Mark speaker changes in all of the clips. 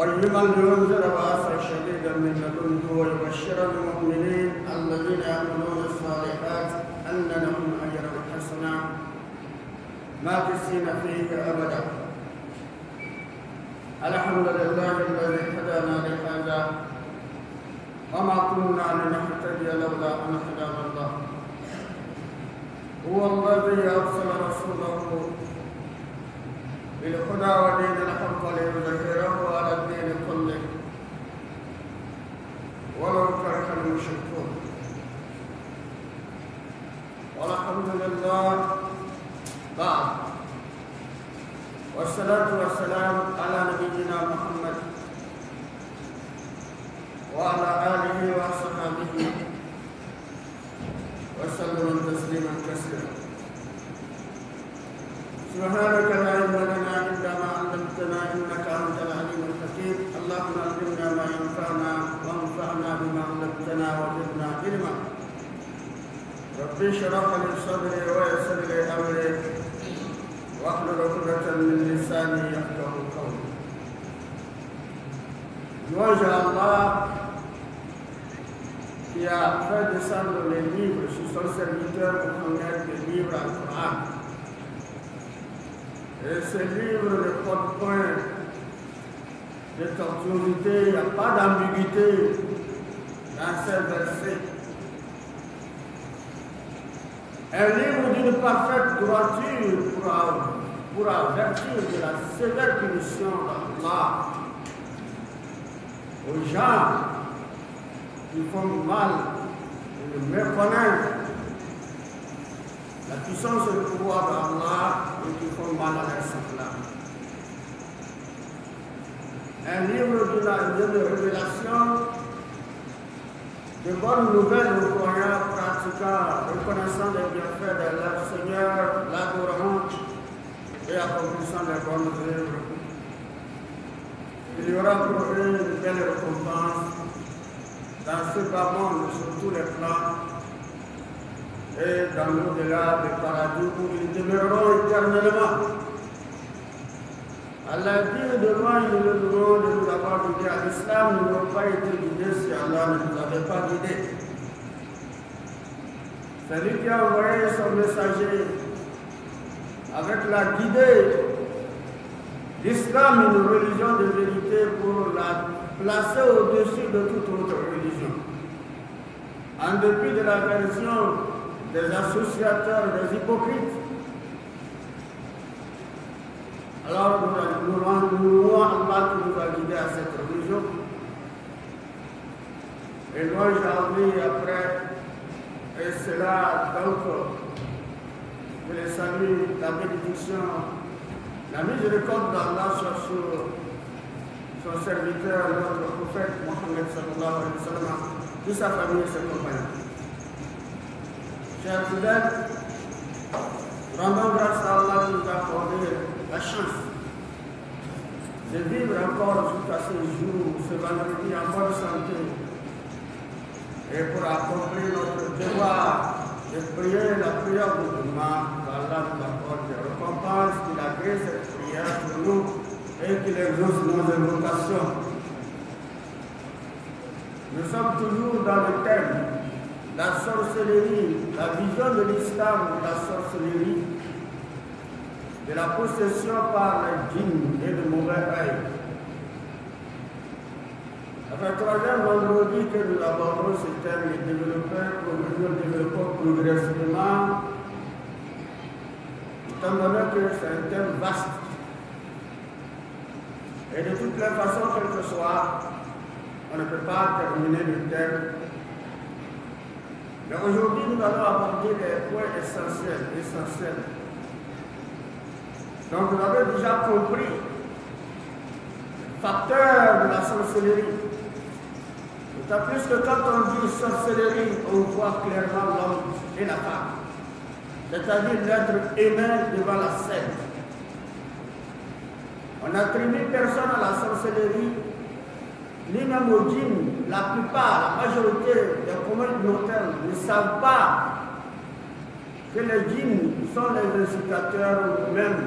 Speaker 1: ولمن ينذر بأسا شديدا من لدنه ويبشر المؤمنين الذين يعملون الصالحات أن لهم أجرا حسنا ماكثين فيه أبدا. الحمد لله الذي هدانا لهذا وما كنا لنهتدي لولا أن هدانا الله. هو الذي أرسل رسوله بالهدى ودين الحق ليظهره على الدين كله ولو كره المشركون. والحمد لله بعد، والصلاة والسلام على نبينا محمد وعلى آله وصحبه وسلم تسليما كثيرا. سبحانك لا علم لنا إلا ما علمتنا إنك أنت العليم الحكيم. اللهم علمنا ما ينفعنا وانفعنا بما علمتنا وزدنا علما. ربي اشرح لي صدري ويسر لي أمري واحلل عقدة من لساني يفقهوا قولي. Louange à Allah qui a fait descendre les livres sur son serviteur pour connaître les livres à Coran. Et ce livre ne porte point de tortuosité, il n'y a pas d'ambiguïté dans ces versets. Un livre d'une parfaite droiture pour avertir de la sévère punition d'Allah aux gens qui font mal et le méconnaissent la puissance et le pouvoir d'Allah et qui font mal à leur semblable. Un livre de révélation, de bonnes nouvelles aux croyants pratiquants, reconnaissant les bienfaits de leur Seigneur, l'adorant et accomplissant les bonnes œuvres. Il y aura pour eux une belle récompense dans ce bas monde sur tous les plans et dans l'au-delà des paradis où ils demeureront éternellement. À la vie de moi, nous le devons de nous avoir guidés à l'islam. Nous n'aurions pas été guidés si Allah ne nous avait pas guidés. C'est lui qui a envoyé son messager avec la guidée. L'islam est une religion de vérité pour la placer au-dessus de toute autre religion. En dépit de la version des associateurs, des hypocrites. Alors nous louons Allah qui nous a guidés à cette religion. Et moi j'ai envie après, et cela donc, je les salue, la bénédiction, la miséricorde d'Allah sur son serviteur, notre prophète Mohammed sallallahu alayhi wa sallam, de sa famille et ses compagnons. Chers fidèles, rendons grâce à Allah qui nous a accordé la chance de vivre encore jusqu'à ce jour, ce vendredi en bonne santé, et pour accomplir notre devoir de prier la prière du Jumu'ah, qu'Allah nous accorde des récompenses, qu'il agrée cette prière pour nous et qu'il exauce nos invocations. Nous sommes toujours dans le thème la sorcellerie, la vision de l'islam de la sorcellerie, de la possession par les djinns et de mauvais œil. Après le troisième vendredi que nous abordons ce thème et nous le développons progressivement, étant donné que c'est un thème vaste. Et de toutes les façons, quel que soit, on ne peut pas terminer le thème. Mais aujourd'hui, nous allons aborder des points essentiels. Donc, vous avez déjà compris le facteur de la sorcellerie. D'autant plus que quand on dit sorcellerie, on voit clairement l'homme et la femme. C'est-à-dire l'être humain devant la scène. On n'attribue personne à la sorcellerie, ni même aux djinns. La plupart, la majorité des communs mortels ne savent pas que les djinns sont les incitateurs ou même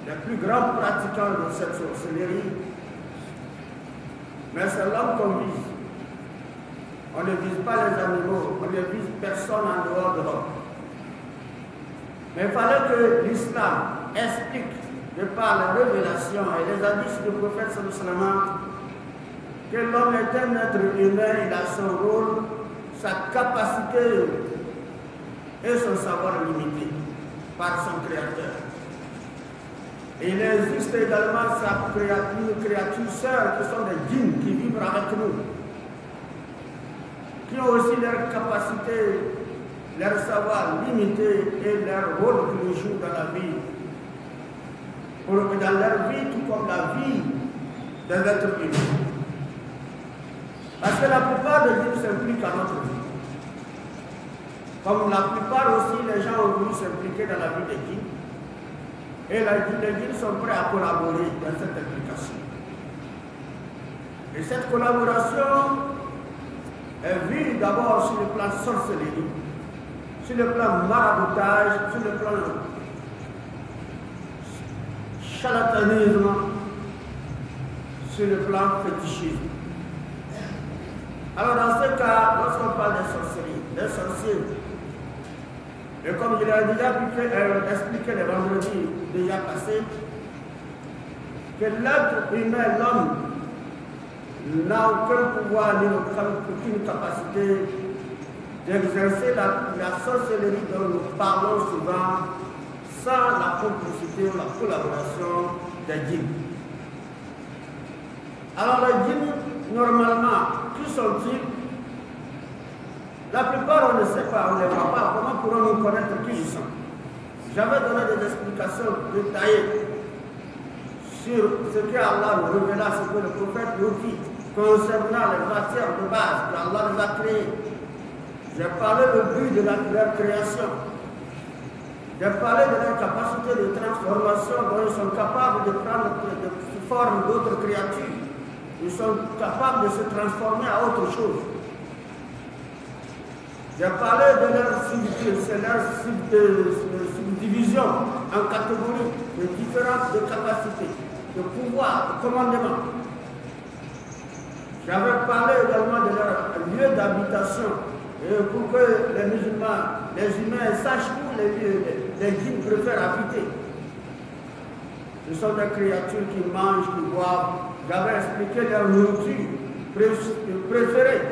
Speaker 1: les plus grands pratiquants de cette sorcellerie Mais c'est l'homme qu'on vise. On ne vise pas les animaux, on ne vise personne en dehors de l'homme. Mais il fallait que l'islam explique, de par la révélation et les hadiths du prophète sallallahu alayhi wa sallam, que l'homme est un être humain, il a son rôle, sa capacité et son savoir limité par son créateur. Et il existe également une créature sœur qui sont des djinns qui vivent avec nous, qui ont aussi leur capacité, leur savoir limité et leur rôle qu'ils jouent dans la vie. Dans leur vie, tout comme la vie des êtres humains. Parce que la plupart des djinns s'impliquent à notre vie. Comme la plupart aussi, les gens ont voulu s'impliquer dans la vie des djinns. Et les djinns sont prêts à collaborer dans cette implication. Et cette collaboration est vue d'abord sur le plan sorcellerie, sur le plan maraboutage, sur le plan charlatanisme, sur le plan fétichisme. Alors dans ce cas, lorsqu'on parle de sorcellerie, des sorciers, et comme je l'ai déjà expliqué le vendredi déjà passé, que l'être humain, l'homme, n'a aucun pouvoir ni aucune capacité d'exercer la sorcellerie dont nous parlons souvent sans la complicité ou la collaboration des djinns. Alors les djinns, normalement, qui sont-ils? La plupart, on ne sait pas, on ne les voit pas. Comment pourrons-nous connaître qui ils sont? J'avais donné des explications détaillées sur ce que Allah nous révéla, ce que le prophète nous dit concernant les matières de base qu'Allah nous a créées. J'ai parlé du but de leur création. J'ai parlé de leur capacité de transformation dont ils sont capables de prendre de forme d'autres créatures. Ils sont capables de se transformer à autre chose. J'ai parlé de leur subdivision en catégories de différentes capacités, de pouvoir, de commandement. J'avais parlé également de leur lieu d'habitation pour que les musulmans, les humains sachent où les djinns préfèrent habiter. Ce sont des créatures qui mangent, qui boivent. J'avais expliqué leur nourriture préférée.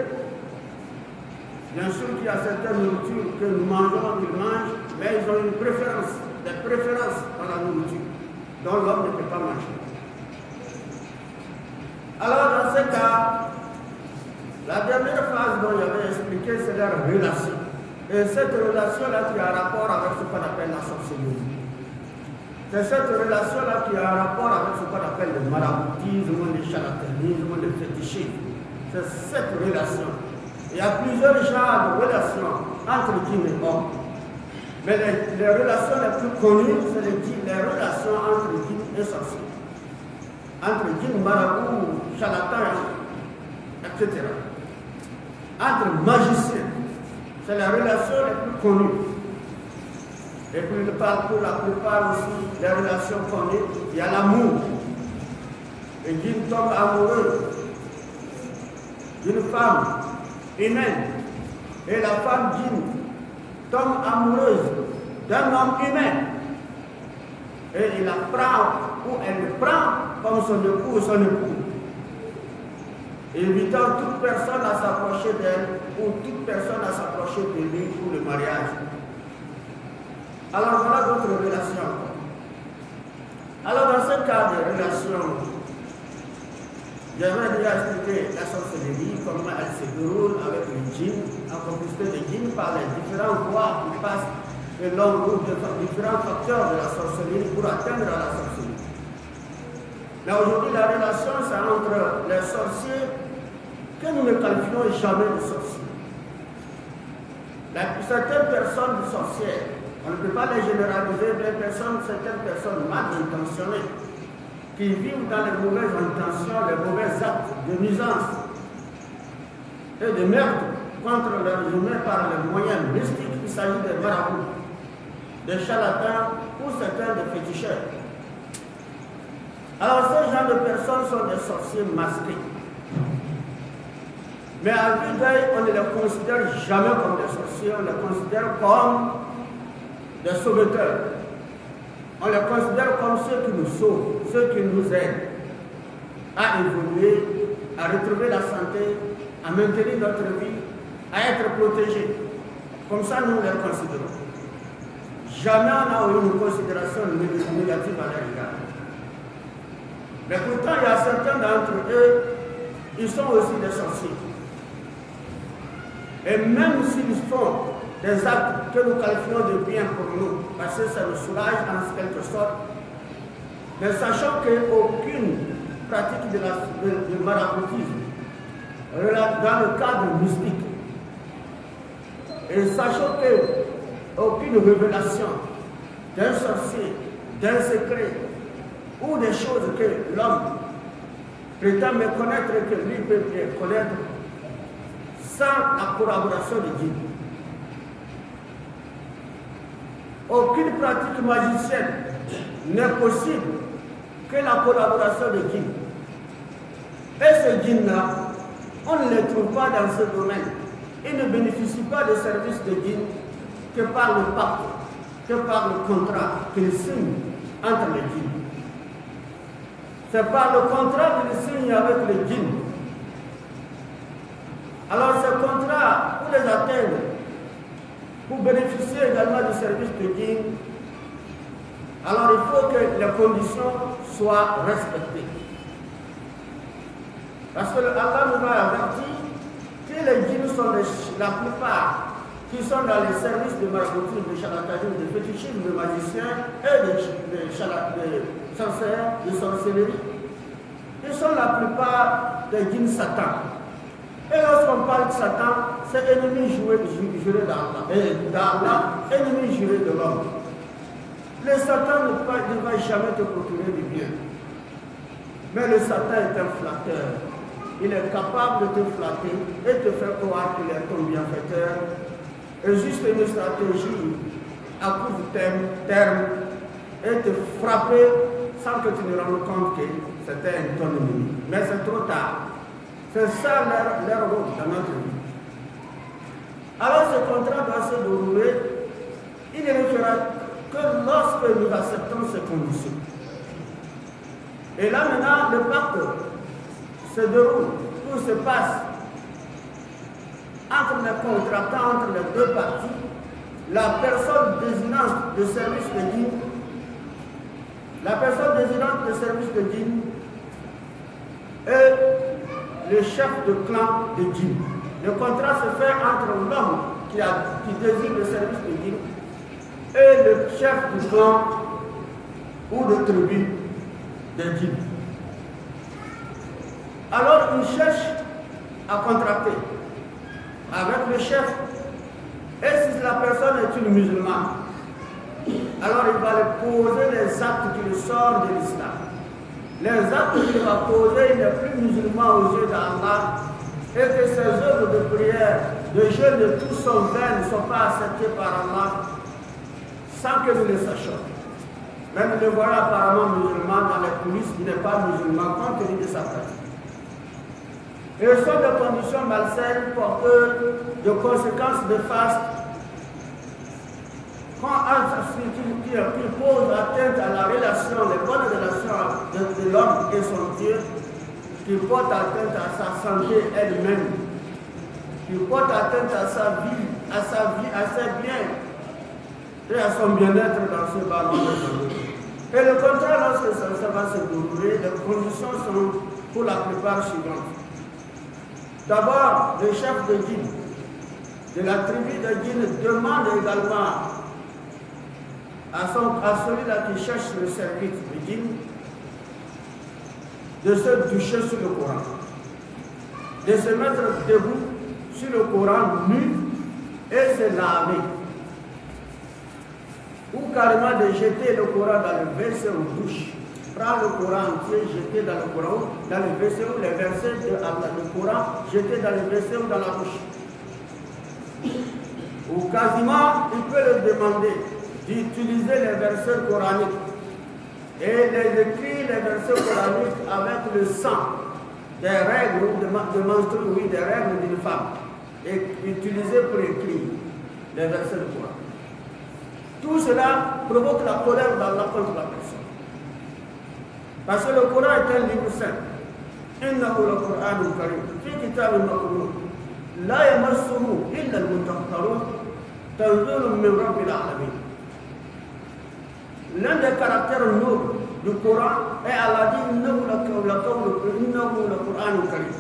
Speaker 1: Bien sûr qu'il y a certaines nourritures que nous mangeons, qu'ils mangent, mais ils ont une préférence, des préférences dans la nourriture, dont l'homme ne peut pas manger. Alors dans ce cas, la dernière phase dont j'avais expliqué, c'est leur relation. Et cette relation-là qui a un rapport avec ce qu'on appelle la sorcellerie. C'est cette relation-là qui a un rapport avec ce qu'on appelle le maraboutisme, le charlatanisme, le fétichisme. C'est cette relation. Il y a plusieurs genres de relations entre djinns et hommes. Mais les relations les plus connues, c'est les relations entre djinns et sorciers. Entre djinns, marabouts, charlatans, etc. Entre magiciens, c'est la relation les plus connues. Et puis pour la plupart aussi, les relations connues, il y a l'amour. Les djinns tombent amoureux d'une femme humaine. Et la femme djinn tombe amoureuse d'un homme humain. Et il la prend, ou elle le prend comme son époux ou son époux. Évitant toute personne à s'approcher d'elle ou toute personne à s'approcher de lui pour le mariage. Alors voilà d'autres relations. Alors dans ce cas de relations, j'aimerais déjà expliquer la sorcellerie, comment elle se déroule avec les djinns, en complicité des djinns par les différentes voies qui passent et l'on groupe de différents facteurs de la sorcellerie pour atteindre la sorcellerie. Mais aujourd'hui, la relation, c'est entre les sorciers que nous ne qualifions jamais de sorciers. Certaines personnes sorcières, on ne peut pas les généraliser, certaines personnes mal intentionnées, qui vivent dans les mauvaises intentions, les mauvais actes de nuisance et de meurtre contre les humains par les moyens mystiques. Il s'agit des marabouts, des charlatans ou certains des féticheurs. Alors ces gens de personnes sont des sorciers masqués. Mais à vue d'œil, on ne les considère jamais comme des sorciers, on les considère comme des sauveteurs. On les considère comme ceux qui nous sauvent, ceux qui nous aident à évoluer, à retrouver la santé, à maintenir notre vie, à être protégés. Comme ça, nous les considérons. Jamais on n'a eu une considération négative à leur égard. Mais pourtant, il y a certains d'entre eux, ils sont aussi des sorciers. Et même s'ils font des actes que nous qualifions de bien pour nous, parce que ça nous soulage en quelque sorte, mais sachant qu'aucune pratique de maraboutisme dans le cadre mystique, et sachant qu'aucune révélation d'un sorcier, d'un secret, ou des choses que l'homme prétend méconnaître et que lui peut bien connaître, sans la collaboration de Dieu. Aucune pratique magicienne n'est possible que la collaboration de Dieu. Et ce djinn-là, on ne les trouve pas dans ce domaine. Ils ne bénéficient pas de services de djinn que par le pacte, que par le contrat qu'ils signent entre les djinns. C'est par le contrat qu'ils signent avec les djinns. Alors ce contrat, pour les atteindre, pour bénéficier également du service de djinn, alors il faut que les conditions soient respectées. Parce que Allah nous a averti que les djinns sont la plupart qui sont dans les services de maraboutisme, de charlatanisme, de fétichisme, de magiciens et de sorcières, de sorcellerie. Ils sont la plupart des djinns Satan. Et lorsqu'on parle de Satan, c'est ennemi juré d'Allah, ennemi juré de l'homme. Le Satan ne va jamais te procurer du bien. Mais le Satan est un flatteur. Il est capable de te flatter et te faire croire qu'il est ton bienfaiteur. Et juste une stratégie à court terme et te frapper sans que tu ne rendes compte que c'était ton ennemi. Mais c'est trop tard. C'est ça leur rôle dans notre vie. Alors ce contrat doit se dérouler, il ne le fera que lorsque nous acceptons ces conditions. Et là maintenant, le pacte se déroule, tout se passe entre les contractants, entre les deux parties, la personne désignante de service de djinn, la personne désignante de service de djinn et le chef de clan de djinn. Le contrat se fait entre l'homme qui désigne le service de djinn et le chef du clan ou de tribu de djinn. Alors il cherche à contracter avec le chef. Et si la personne est une musulmane, alors il va lui poser les actes qui lui sortent de l'islam. Les actes qu'il va poser, il n'est plus musulman aux yeux d'Allah, et que ses œuvres de prière, de jeûne de tout son vain ne sont pas acceptées par Allah, sans que nous le sachions. Mais nous le voilà apparemment musulman dans les coulisses, il n'est pas musulman compte tenu de sa pratique. Et ce sont des conditions malsaines porteuses de conséquences de faste qui pose atteinte à la relation, les bonnes relations de l'homme et son Dieu, qui porte atteinte à sa santé elle-même, qui porte atteinte à sa vie, à ses biens et à son bien-être dans ce bas monde. Et le contraire, lorsque ça va se dérouler, les conditions sont pour la plupart suivantes. D'abord, le chef de djinn, de la tribu de djinn, demande également à celui-là qui cherche le service de djinn de se toucher sur le Coran, de se mettre debout sur le Coran nu et se laver, ou carrément de jeter le Coran dans le verset ou douche. Prends le Coran entier, jeter dans le Coran, dans le verset ou les versets du Coran, jeter dans le verset ou dans la douche. Ou quasiment, il peut le demander d'utiliser les versets coraniques et les écrire les versets coraniques avec le sang des règles de menstrues, oui, des règles d'une femme, et utilisées pour écrire les versets du Coran. Tout cela provoque la colère d'Allah contre la personne. Parce que le Coran est un livre saint. إنه لقرآن كريم في كتاب مكنون لا يمسه إلا المطهرون تنزيل من رب العالمين. L'un des caractères nobles du Coran est Allah dit إنه لقرآن كريم.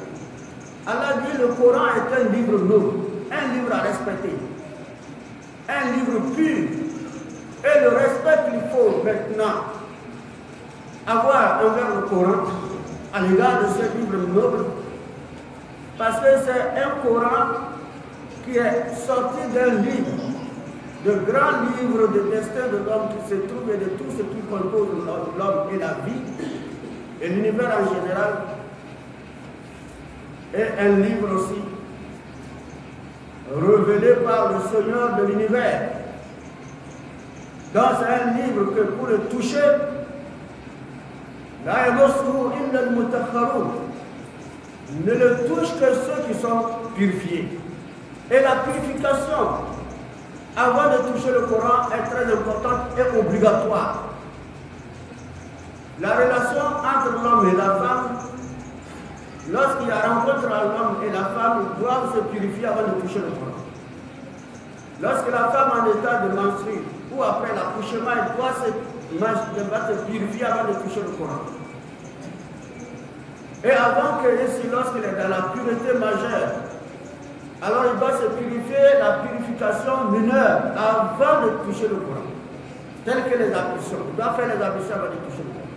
Speaker 1: Allah dit le Coran est un livre noble, un livre à respecter, un livre pur. Et le respect qu'il faut maintenant avoir envers le Coran à l'égard de ce livre noble, parce que c'est un Coran qui est sorti d'un livre, de grands livres de destin de l'homme qui se trouve et de tout ce qui compose l'homme et la vie, et l'univers en général, et un livre aussi révélé par le Seigneur de l'univers. Donc c'est un livre que pour le toucher, la yamassuhu illa al-mutahharun, ne le touche que ceux qui sont purifiés. Et la purification, avant de toucher le Coran, est très importante et obligatoire. La relation entre l'homme et la femme, lorsqu'il y a rencontre entre l'homme et la femme, ils doivent se purifier avant de toucher le Coran. Lorsque la femme en état de menstruer ou après l'accouchement, elle doit se purifier avant de toucher le Coran. Et avant que, lorsqu'il est dans la pureté majeure, alors il doit se purifier la purification mineure avant de toucher le Coran. Tel que les ablutions. Il doit faire les ablutions avant de toucher le Coran.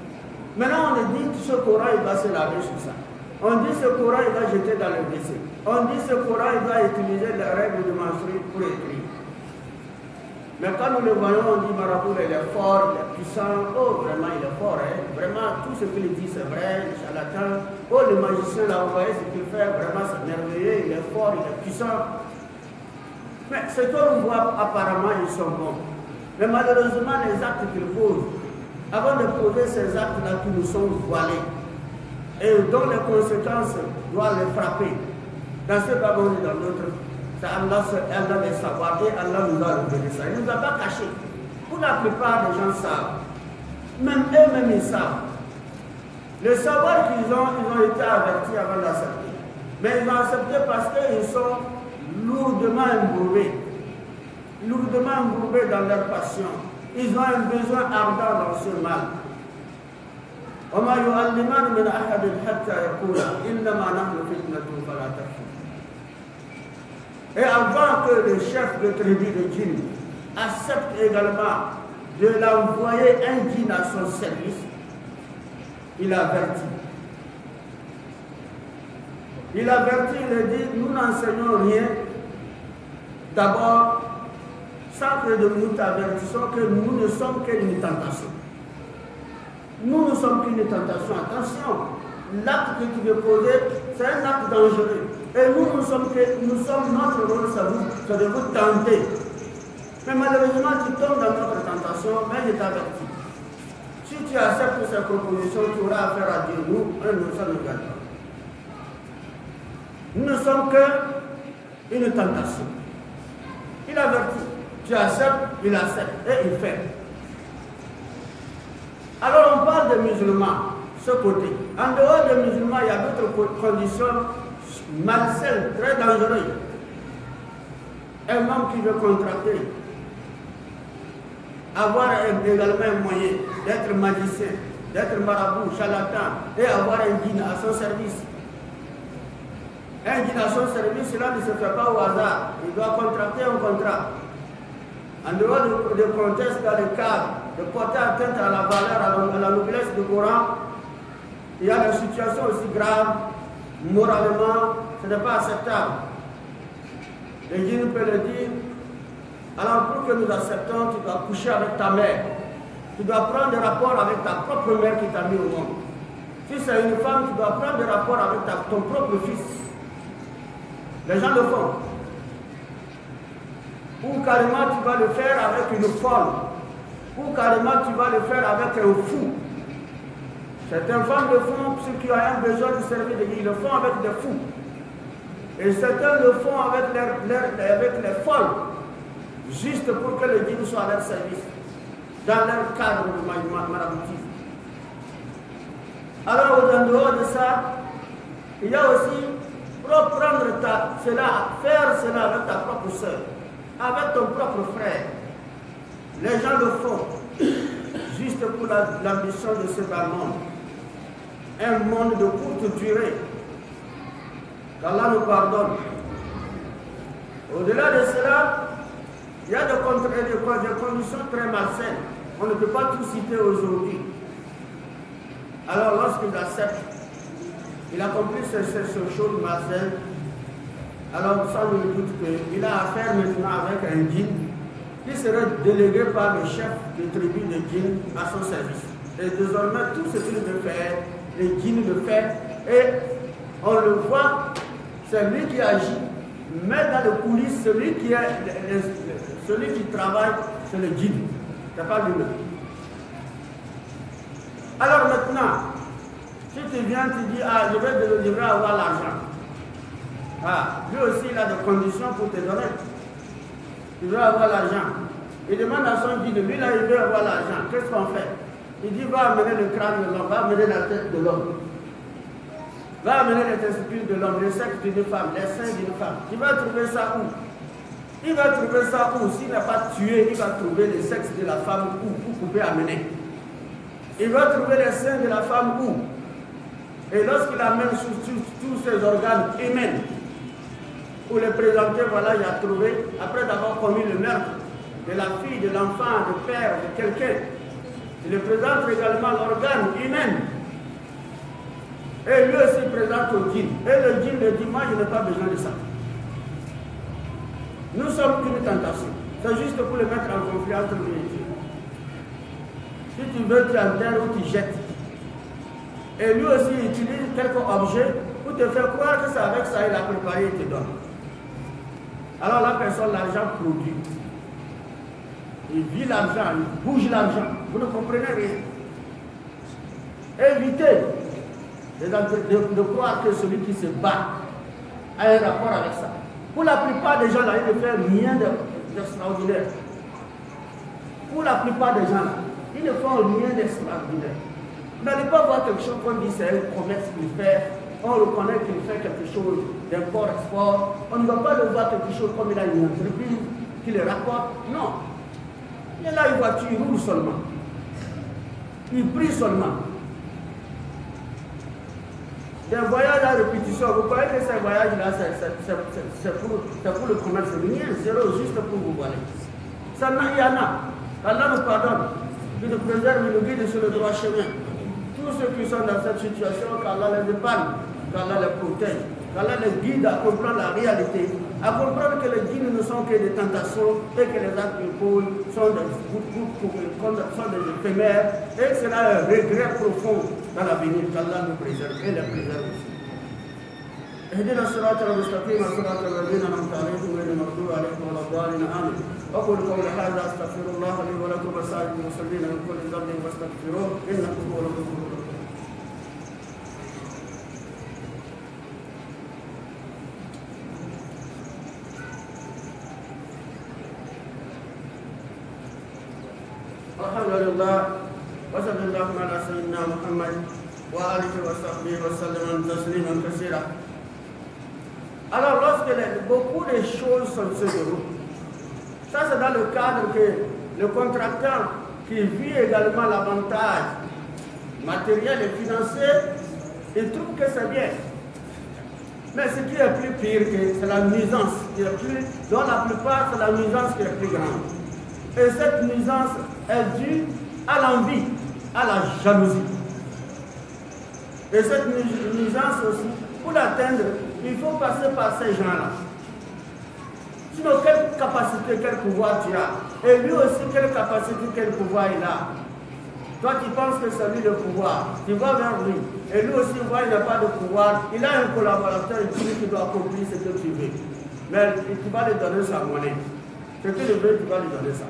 Speaker 1: Maintenant on dit ce Coran, il doit se laver sur ça. On dit ce Coran, il doit jeter dans le WC. On dit ce Coran, il doit utiliser les règles de menstruer pour écrire. Mais quand nous le voyons, on dit Marabout, il est fort, il est puissant. Oh, vraiment, il est fort. Hein? Vraiment, tout ce qu'il dit, c'est vrai. Le charlatan. Oh, le magicien, là, vous voyez ce qu'il fait. Vraiment, c'est merveilleux. Il est fort, il est puissant. Mais ce que l'on voit, apparemment, ils sont bons. Mais malheureusement, les actes qu'ils posent, avant de poser ces actes-là qui nous sont voilés, et dont les conséquences doivent les frapper, dans ce wagon et dans d'autres, c'est Allah les savoir et Allah nous a révélé ça. Il ne nous a pas caché. Pour la plupart des gens savent. Même eux-mêmes ils savent. Le savoir qu'ils ont été avertis avant d'accepter. Mais ils ont accepté parce qu'ils sont lourdement embourbés. Lourdement embourbés dans leur passion. Ils ont un besoin ardent dans ce mal. وَمَا يُعَلِّمَانِ مِنْ أَحَدٍ حَتَّى يَقُولَا إِنَّمَا نَحْنُ فِتْنَةٌ فَلَا تَكْفُرْ. Et avant que le chef de tribu de djinn accepte également de l'envoyer un djinn à son service, il avertit. Il avertit, il dit, nous n'enseignons rien. D'abord, sans que nous t'avertissons que nous ne sommes qu'une tentation. Nous ne sommes qu'une tentation. Attention, l'acte que tu veux poser, c'est un acte dangereux. Et nous sommes notre rôle, c'est de vous tenter. Mais malheureusement, tu tombes dans notre tentation, mais je t'avertis. Si tu acceptes cette proposition, tu auras affaire à Dieu. Nous, ça ne regarde pas. Nous ne sommes qu'une tentation. Il avertit. Tu acceptes, il accepte et il fait. Alors on parle des musulmans, ce côté. En dehors des musulmans, il y a d'autres conditions malsaines, très dangereuses. Un homme qui veut contracter, avoir également un moyen d'être magicien, d'être marabout, charlatan, et avoir un djinn à son service. Un djinn à son service, cela ne se fait pas au hasard. Il doit contracter un contrat. En dehors de contexte dans le cadre de porter atteinte à la valeur, à la noblesse du Coran, il y a des situations aussi graves, moralement, ce n'est pas acceptable. Le djinn peut le dire, alors pour que nous acceptons, tu dois coucher avec ta mère. Tu dois prendre des rapports avec ta propre mère qui t'a mis au monde. Si c'est une femme, tu dois prendre des rapports avec ton propre fils. Les gens le font. Ou carrément tu vas le faire avec une folle. Ou carrément tu vas le faire avec un fou. Certaines femmes le font, ceux qui ont un besoin de servir de Dieu, ils le font avec des fous. Et certains le font avec les folles, juste pour que le Dieu soit à leur service, dans leur cadre de maraboutisme. Alors, en dehors de ça, il y a aussi, pour prendre faire cela avec ta propre soeur, avec ton propre frère. Les gens le font, juste pour l'ambition de ce bas monde. Un monde de courte durée. Qu'Allah nous pardonne. Au-delà de cela, il y a des conditions très malsaines. On ne peut pas tout citer aujourd'hui. Alors lorsqu'il accepte, il accomplit ces choses malsaines, alors sans nul doute qu'il a affaire maintenant avec un djinn qui serait délégué par le chef de tribu de djinn à son service. Et désormais, tout ce qu'il veut faire, le djinn le fait, et on le voit, c'est lui qui agit, mais dans les coulisses, celui qui travaille, c'est le djinn, c'est pas lui-même. Alors maintenant, si tu viens, tu dis, ah, je vais avoir l'argent. Ah, lui aussi, il a des conditions pour te donner. Il veut avoir l'argent. Il demande à son guide, lui là, il veut avoir l'argent. Qu'est-ce qu'on fait? Il dit, va amener le crâne de l'homme, va amener la tête de l'homme. Va amener les testicules de l'homme, les seins d'une femme, les seins d'une femme. Il va trouver ça où? Il va trouver ça où? S'il n'a pas tué, il va trouver le sexe de la femme où vous pouvez amener. Il va trouver les seins de la femme où? Et lorsqu'il amène sur tous ses organes humains, pour les présenter, voilà, il a trouvé, après d'avoir commis le meurtre de la fille, de l'enfant, du père, de quelqu'un, il le présente également l'organe humain. Et lui aussi présente au djinn. Et le djinn le dit, moi je n'ai pas besoin de ça. Nous sommes qu'une tentation. C'est juste pour le mettre en conflit entre lui et Dieu. Si tu veux, tu enterres ou tu jettes. Et lui aussi il utilise quelques objets pour te faire croire que c'est avec ça il a préparé et te donne. Alors la personne, l'argent produit. Il vit l'argent, il bouge l'argent. Vous ne comprenez rien. Évitez de croire que celui qui se bat a un rapport avec ça. Pour la plupart des gens là, ils ne font rien d'extraordinaire. Pour la plupart des gens là, ils ne font rien d'extraordinaire. Vous n'allez pas voir quelque chose qu'on dit c'est un commerce qu'il fait. On reconnaît qu'il fait quelque chose d'import-export. On ne va pas le voir quelque chose comme il a une entreprise qui le rapporte. Non. Il est là une voiture, il roule seulement. Il prie seulement. Des voyages à répétition, vous croyez que ces voyages-là, c'est pour le commerce rien, zéro, juste pour vous voler. Ça il y en a. Allah nous pardonne. Il nous préserve, il nous guide sur le droit chemin. Tous ceux qui sont dans cette situation, qu'Allah les épargne, qu'Allah les protège, qu'Allah les guide à comprendre la réalité, à comprendre que les djinns ne sont que des tentations et que les actes qu'ils posent sont des éphémères et que cela un regret profond dans l'avenir, qu'Allah nous préserve et les préserve aussi. اهدنا الصراط المستقيم صراط الذين انعمت عليهم غير المغضوب عليهم ولا الضالين امين. اقول قولي هذا استغفر الله لي ولكم وسائر المسلمين من كل ذنب واستغفروه انه هو الغفور الرحيم. الحمد لله وصلى الله على سيدنا محمد وآله وصحبه وسلم تسليما كثيرا. Alors, lorsque beaucoup de choses sont se déroulent, ça c'est dans le cadre que le contractant qui vit également l'avantage matériel et financier, il trouve que c'est bien. Mais ce qui est plus pire, c'est la nuisance qui est plus, dans la plupart, c'est la nuisance qui est plus grande. Et cette nuisance est due à l'envie, à la jalousie. Et cette nuisance aussi, pour l'atteindre, il faut passer par ces gens-là. Sinon, quelle capacité, quel pouvoir tu as? Et lui aussi, quelle capacité, quel pouvoir il a? Toi, tu penses que c'est lui le pouvoir. Tu vas vers lui. Et lui aussi, voit qu'il n'a pas de pouvoir. Il a un collaborateur qui doit accomplir ce que tu veux. Mais tu vas lui donner sa monnaie. Ce que tu veux, tu vas lui donner ça.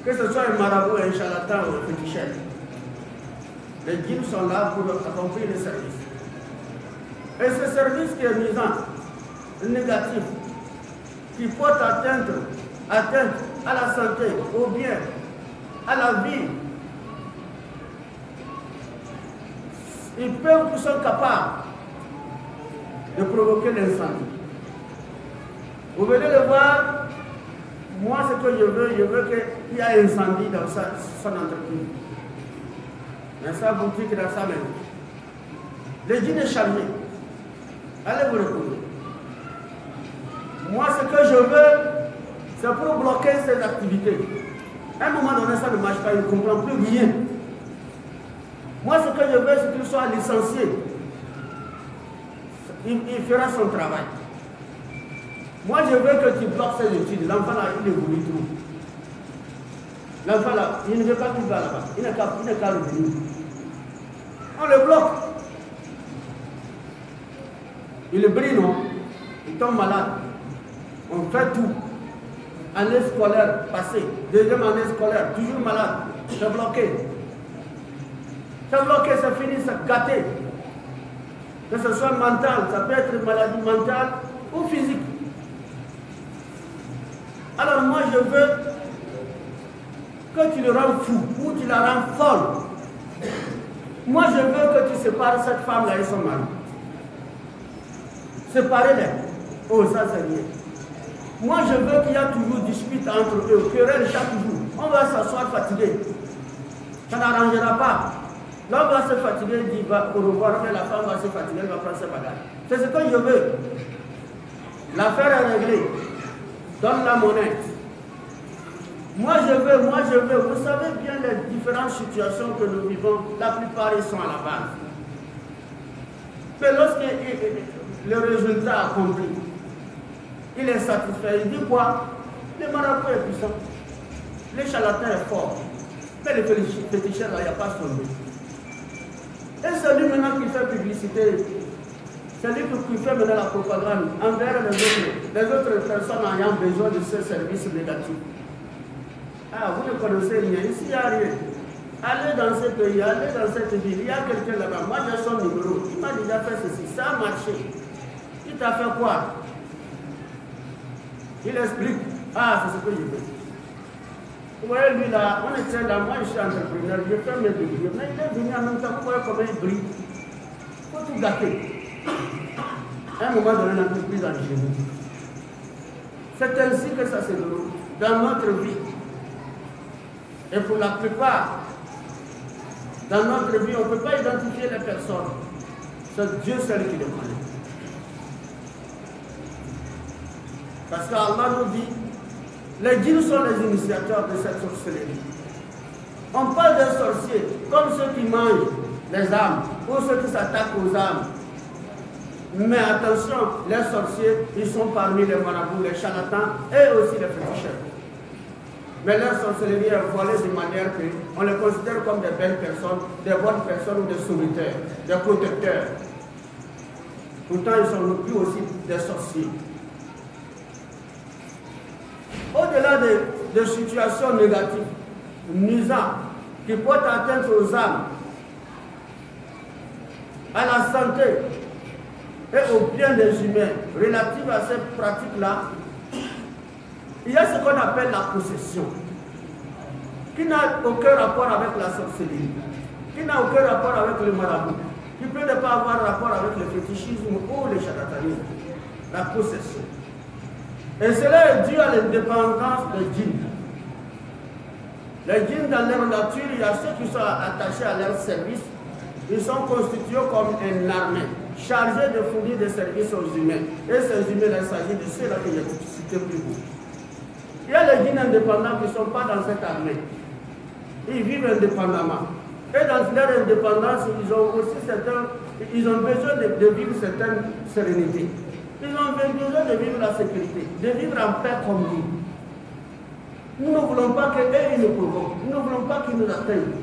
Speaker 1: que ce soit un marabout, un charlatan ou un féticheur. Les djinns sont là pour accomplir le service. Et ce service qui est misant, négatif, qui porte atteinte à la santé, au bien, à la vie, ils sont capables de provoquer l'incendie. Vous venez le voir, moi ce que je veux qu'il y ait un incendie dans son entreprise, dans sa boutique, dans sa maison. Le djinn est chargé. Allez vous reposer. Moi ce que je veux, c'est pour bloquer ces activités. À un moment donné, ça ne marche pas, il ne comprend plus rien. Moi ce que je veux, c'est qu'il soit licencié. Il fera son travail. Moi, je veux que tu bloques ses études. L'enfant là, il évolue trop. L'enfant là, il ne veut pas qu'il va là-bas. Il n'a qu'à revenir. On le bloque. Il brille, non? Il tombe malade. On fait tout. Année scolaire passée. Deuxième année scolaire, toujours malade. C'est bloqué. C'est bloqué, c'est fini, c'est gâté. Que ce soit mental, ça peut être une maladie mentale ou physique. Alors moi je veux que tu le rends fou ou tu la rends folle. Moi je veux que tu sépares cette femme-là et son mari. Séparez-les. Oh ça c'est bien. Moi je veux qu'il y ait toujours dispute entre eux, querelle chaque jour. On va s'asseoir fatigué. Ça n'arrangera pas. L'homme va se fatiguer, il dit va au revoir, mais la femme va se fatiguer, elle va prendre ses bagages. C'est ce que je veux. L'affaire est réglée. Donne la monnaie. Moi je veux. Vous savez bien les différentes situations que nous vivons, la plupart ils sont à la base. Mais lorsque le résultat accompli, il est satisfait, il dit quoi? Le marabout est puissant, le charlatan est fort, mais le féticheur là, il n'y a pas son but. Et c'est lui maintenant qui fait publicité. C'est lui qui fait maintenant la propagande envers les autres personnes ayant besoin de ce service négatif. Ah, vous ne connaissez rien, ici il n'y a rien. Allez dans ce pays, allez dans cette ville, il y a quelqu'un là-bas. Moi j'ai son numéro, il m'a déjà fait ceci, ça a marché. Il t'a fait quoi? Il explique, ah c'est ce que je veux. Vous voyez lui là, on était là, moi je suis entrepreneur, je fais mes devis, mais il est venu en même temps, vous voyez comment il brille. Il faut tout gâter. À un moment donné, l'entreprise en génie. C'est ainsi que ça se déroule dans notre vie. Et pour la plupart, dans notre vie, on ne peut pas identifier les personnes. C'est Dieu seul qui le connaît. Parce qu'Allah nous dit, les djinns sont les initiateurs de cette sorcellerie. On parle des sorciers comme ceux qui mangent les âmes ou ceux qui s'attaquent aux âmes. Mais attention, les sorciers, ils sont parmi les marabouts, les charlatans et aussi les féticheurs. Mais leur sorcellerie est voilée de manière qu'on les considère comme des belles personnes, des bonnes personnes ou des sauveteurs, des protecteurs. Pourtant, ils sont non plus aussi des sorciers. Au-delà des situations négatives, nuisantes, qui portent atteinte aux âmes, à la santé et au bien des humains, relatives à ces pratiques-là, il y a ce qu'on appelle la possession, qui n'a aucun rapport avec la sorcellerie, qui n'a aucun rapport avec le marabout, qui peut ne pas avoir rapport avec le fétichisme ou le charlatanisme, la possession. Et cela est dû à l'indépendance des djinns. Les djinns, dans leur nature, il y a ceux qui sont attachés à leur service. Ils sont constitués comme une armée, chargée de fournir des services aux humains. Et ces humains, il s'agit de ceux-là que j'ai cité plus haut. Il y a les djinns indépendants qui ne sont pas dans cette armée. Ils vivent indépendamment. Et dans leur indépendance, ils ont aussi besoin de vivre certaine sérénité. Ils ont besoin de vivre la sécurité, de vivre en paix comme nous. Nous ne voulons pas qu'eux nous provoquent, nous ne voulons pas qu'ils nous atteignent.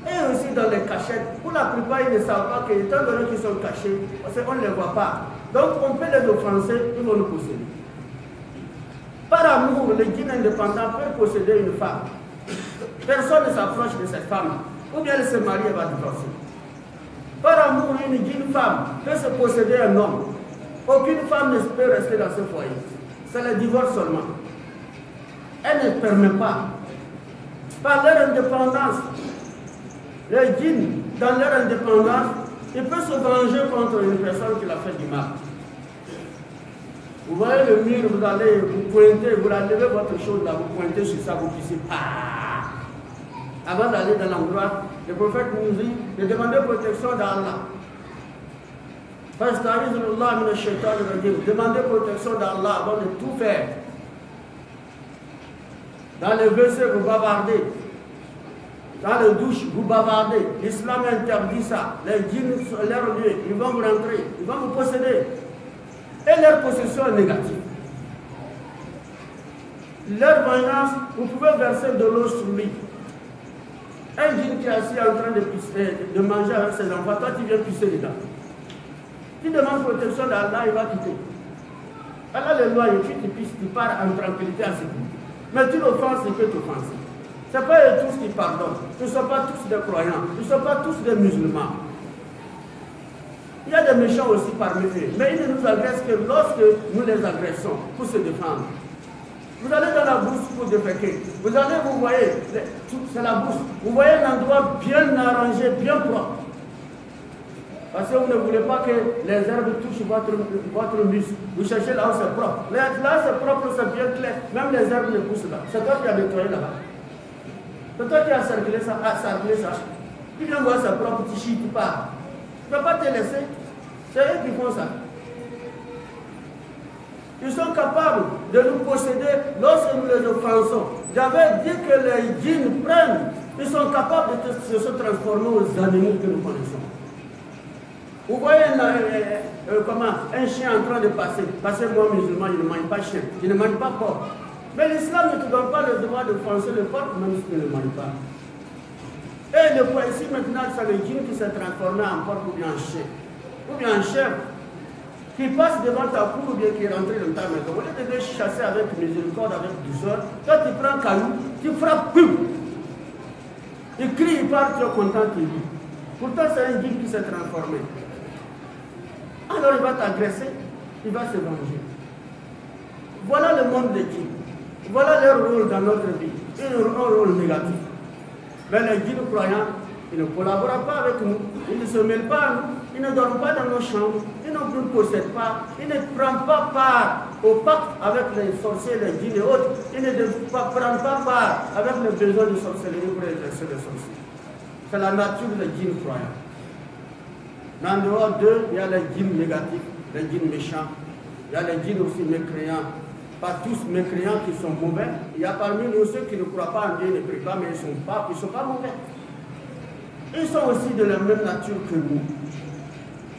Speaker 1: Et aussi dans les cachettes, pour la plupart, ils ne savent pas qu'étant donné qu'ils sont cachés, parce qu'on ne les voit pas. Donc on peut les offenser, ils vont nous posséder. Par amour, les djinns indépendants peuvent posséder une femme. Personne ne s'approche de cette femme. Ou bien elle se marie et va divorcer. Par amour, une femme peut se posséder un homme. Aucune femme ne peut rester dans ce foyer. C'est le divorce seulement. Elle ne permet pas. Par leur indépendance, les djinns, dans leur indépendance, ils peuvent se venger contre une personne qui l'a fait du mal. Vous voyez le mur, vous allez vous pointer, vous allez lever votre chose là, vous pointez sur ça, vous pissez. Avant d'aller dans l'endroit, le prophète nous dit de demander protection d'Allah. Demandez protection d'Allah avant de tout faire. Dans le WC, vous bavardez. Dans le douche, vous bavardez. L'islam interdit ça. Les djinns sont leur lieu. Ils vont vous rentrer. Ils vont vous posséder. Et leur possession est négative. Leur vengeance, vous pouvez verser de l'eau sur lui. Un djinn qui est assis en train de manger avec ses enfants, toi tu viens pisser dedans. Tu demandes protection d'Allah, il va quitter. Allah le loin, tu pisses, tu pars en tranquillité, en sécurité. Mais tu l'offenses, il peut t'offenser. Ce n'est pas eux tous qui pardonnent. Ils ne sont pas tous des croyants. Ils ne sont pas tous des musulmans. Il y a des méchants aussi parmi eux. Mais ils ne nous agressent que lorsque nous les agressons pour se défendre. Vous allez dans la bourse pour déféquer. Vous allez, vous voyez, c'est la bourse. Vous voyez un endroit bien arrangé, bien propre. Parce que vous ne voulez pas que les herbes touchent votre muscle. Vous cherchez là où c'est propre. Là c'est propre, c'est bien clair. Même les herbes ne poussent là. C'est toi qui as nettoyé là-bas. C'est toi qui as cerclé ça. Tu viens voir c'est propre, tu chies, tu pars. Tu ne peux pas te laisser. C'est eux qui font ça. Ils sont capables de nous posséder lorsque nous les offensons. J'avais dit que les djinns prennent. Ils sont capables de se transformer aux animaux que nous connaissons. Vous voyez un chien en train de passer. Parce que moi, musulman, je ne mange pas chien. Je ne mange pas porc. Mais l'islam ne te donne pas le droit de foncer le porc, même si tu ne le manges pas. Et le point ici maintenant, c'est le djinn qui s'est transformé en porc ou bien en chien. Ou bien en chèvre. Qui passe devant ta cour ou bien qui est rentré dans ta maison. Au lieu de les chasser avec miséricorde, avec douceur, toi tu prends un caillou, tu frappes, boum. Il crie, il part, tu es content, tu vis. Pourtant, c'est un djinn qui s'est transformé. Alors il va t'agresser, il va se venger. Voilà le monde des djinns. Voilà leur rôle dans notre vie. Ils ont un rôle négatif. Mais les djinns croyants, ils ne collaborent pas avec nous, ils ne se mêlent pas à nous, ils ne dorment pas dans nos chambres, ils ne nous possèdent pas, ils ne prennent pas part au pacte avec les sorciers, les djinns et autres, ils ne prennent pas part avec les besoins de sorcellerie pour exercer les sorciers. C'est la nature des djinns croyants. En dehors d'eux, il y a les djinns négatifs, les djinns méchants, il y a les djinns aussi mécréants. Pas tous mécréants qui sont mauvais, il y a parmi nous ceux qui ne croient pas en Dieu, ne prient pas, mais ils ne sont pas mauvais. Ils sont aussi de la même nature que nous.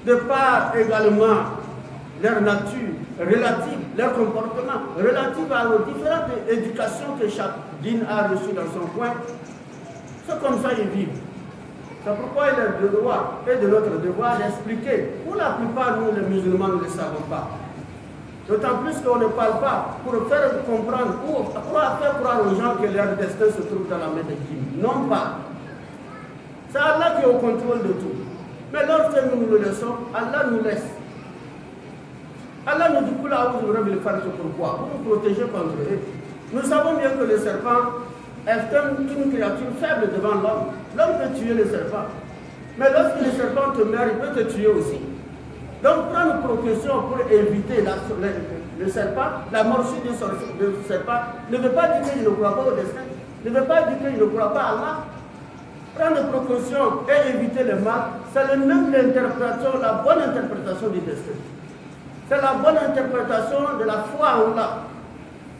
Speaker 1: De par également leur nature relative, leur comportement relatif aux différentes éducations que chaque djinn a reçues dans son coin. C'est comme ça qu'ils vivent. C'est pourquoi il est de droit et de notre devoir d'expliquer. Pour la plupart, nous les musulmans, nous ne le savons pas. D'autant plus qu'on ne parle pas pour faire comprendre, pour faire croire aux gens que leur destin se trouve dans la main des djinns. Non pas. C'est Allah qui est au contrôle de tout. Mais lorsque nous le laissons, Allah nous laisse. Allah nous dit vous le faire pourquoi? Pour nous protéger contre eux. Nous savons bien que le serpent est une créature faible devant l'homme. L'homme peut tuer le serpent. Mais lorsque le serpent te meurt, il peut te tuer aussi. Donc prends une précaution pour éviter le serpent, la morsure du serpent. Ne veut pas dire qu'il ne croit pas au destin. Ne veut pas dire qu'il ne croit pas à Allah. Prendre des précautions et éviter le mal, c'est même l'interprétation, la bonne interprétation du destin. C'est la bonne interprétation de la foi en Allah.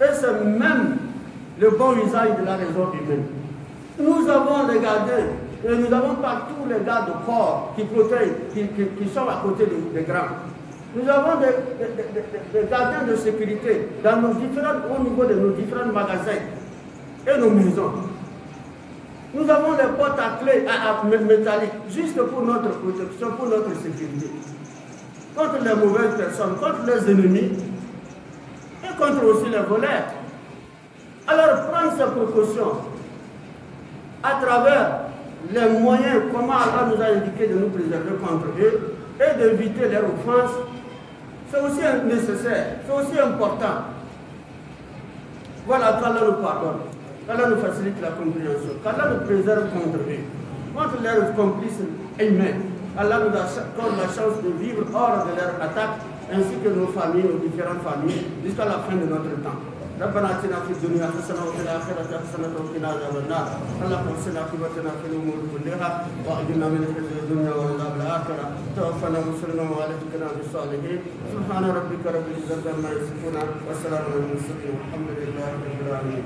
Speaker 1: Et c'est même le bon usage de la raison humaine. Nous avons les gardiens, et nous avons partout les gardes de corps qui protègent, qui sont à côté des grands. Nous avons des gardiens de sécurité au niveau de nos différents magasins et nos maisons. Nous avons les portes à clé métalliques, juste pour notre protection, pour notre sécurité. Contre les mauvaises personnes, contre les ennemis, et contre aussi les voleurs. Alors prends ces précautions. à travers les moyens, comment Allah nous a indiqué de nous préserver contre eux et d'éviter leurs offenses, c'est aussi nécessaire, c'est aussi important. Voilà, qu'Allah nous pardonne, qu'Allah nous facilite la compréhension, qu'Allah nous préserve contre eux, contre leurs complices humains. Allah nous accorde la chance de vivre hors de leur attaque, ainsi que nos familles, nos différentes familles, jusqu'à la fin de notre temps. ربنا اتنا في الدنيا حسنه وفي الاخره حسنه وقنا عذاب النار اللهم احسن عاقبتنا في الامور كلها واجرنا من خزي الدنيا وعذاب الاخره توفنا مسلما والحقنا بالصالحين سبحان ربك رب العزه عما يصفون وسلام على المرسلين والحمد لله رب العالمين.